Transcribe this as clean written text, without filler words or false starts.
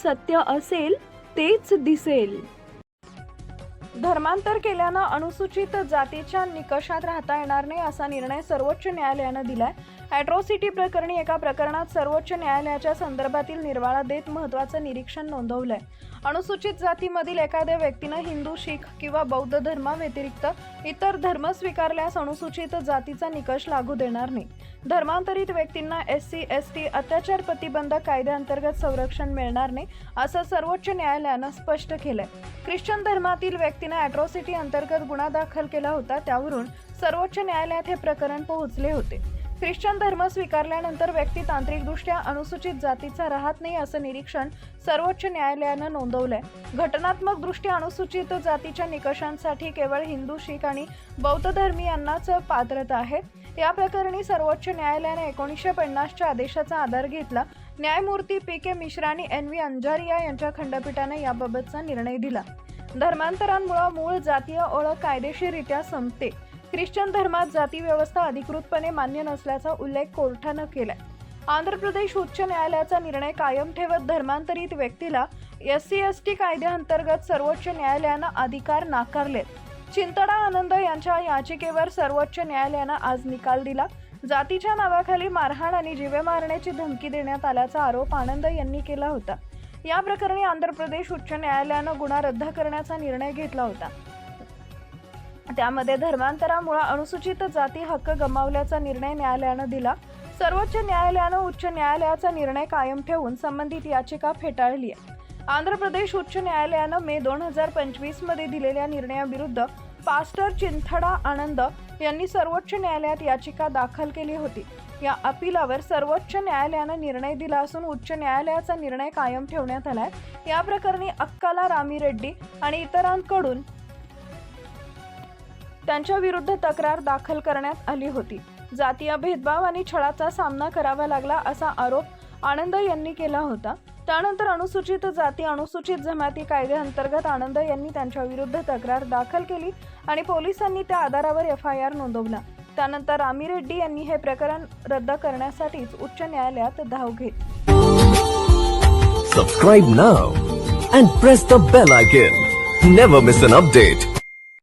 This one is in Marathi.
सत्य असेल तेच दिसेल। धर्मांतर केल्यानं अनुसूचित जातीच्या निकषात राहता येणार नाही असा निर्णय सर्वोच्च न्यायालयानं दिलाय। ॲट्रॉसिटी प्रकरणी एका प्रकरणात सर्वोच्च न्यायालयाच्या संदर्भातील निर्वाळा देत महत्त्वाचं निरीक्षण नोंदवलंय। अनुसूचित जातीमधील एखाद्या व्यक्तीनं हिंदू, शीख किंवा बौद्ध धर्माव्यतिरिक्त इतर धर्म स्वीकारल्यास अनुसूचित जातीचा निकष लागू देणार नाही। धर्मांतरित व्यक्तींना SC, ST अत्याचार प्रतिबंधक कायद्याअंतर्गत संरक्षण मिळणार नाही असं सर्वोच्च न्यायालयानं स्पष्ट केलंय। ख्रिश्चन धर्मातील व्यक्तीने ॲट्रॉसिटी अंतर्गत गुन्हा दाखल केला होता, त्यावरून सर्वोच्च न्यायालयात हे प्रकरण पोहोचले होते। ख्रिश्चन धर्म स्वीकारल्यानंतर व्यक्ती तांत्रिकदृष्ट्या अनुसूचित जातीचा राहत नाही असं निरीक्षण सर्वोच्च न्यायालयानं नोंदवलंय। घटनात्मक दृष्ट्या अनुसूचित जातीच्या निकषांसाठी केवळ हिंदू, शीख आणि बौद्ध धर्मीयांनाच पात्रता आहे। या प्रकरणी सर्वोच्च न्यायालयाने 1950च्या आदेशाचा आधार घेतला। न्यायमूर्ती PK मिश्रा आणि NV अंजारिया यांच्या खंडपीठाने याबाबतचा निर्णय दिला। धर्मांतरांमुळे मूळ जातीय ओळख कायदेशीररित्या संपते। ख्रिश्चन धर्मात जाती व्यवस्था अधिकृतपणे मान्य नसल्याचा उल्लेख कोर्टानं केलाय। आंध्र प्रदेश उच्च न्यायालयाचा निर्णय कायम ठेवत धर्मांतरित व्यक्तीला SC, ST कायद्याअंतर्गत सर्वोच्च न्यायालयानं अधिकार नाकारलेत। चिंतडा आनंद यांच्या याचिकेवर सर्वोच्च न्यायालयानं आज निकाल दिला। जातीच्या नावाखाली मारहाण आणि जीवे मारण्याची धमकी देण्यात आल्याचा आरोप आनंद यांनी केला होता। या प्रकरणी आंध्र प्रदेश उच्च न्यायालयानं गुन्हा रद्द करण्याचा निर्णय घेतला होता। त्यामध्ये धर्मांतरामुळे अनुसूचित जाती हक्क गमावल्याचा निर्णय न्यायालयानं दिला। सर्वोच्च न्यायालयानं उच्च न्यायालयाचा निर्णय कायम ठेवून संबंधित याचिका फेटाळली आहे। आंध्र प्रदेश उच्च न्यायालयानं मे 2025 मध्ये दिलेल्या निर्णयाविरुद्ध पास्टर चिंथडा आनंद यांनी सर्वोच्च न्यायालयात याचिका दाखल केली होती। या अपीलावर सर्वोच्च न्यायालयानं निर्णय दिला असून उच्च न्यायालयाचा निर्णय कायम ठेवण्यात आलाय। या प्रकरणी अक्काला रामिरेड्डी आणि इतरांकडून त्यांच्या विरुद्ध तक्रार दाखल करण्यात आली होती। जातीय भेदभाव आणि छळाचा सामना करावा लागला असा आरोप आनंद यांनी केला होता। त्यानंतर अनुसूचित जाती अनुसूचित जमाती कायद्याअंतर्गत आनंद यांनी त्यांच्या विरुद्ध तक्रार दाखल केली आणि पोलिसांनी त्या आधारावर FIR नोंदवला। त्यानंतर रामिरेड्डी यांनी हे प्रकरण रद्द करण्यासाठीच उच्च न्यायालयात धाव घेतली। Subscribe now and press the bell icon. Never miss an update.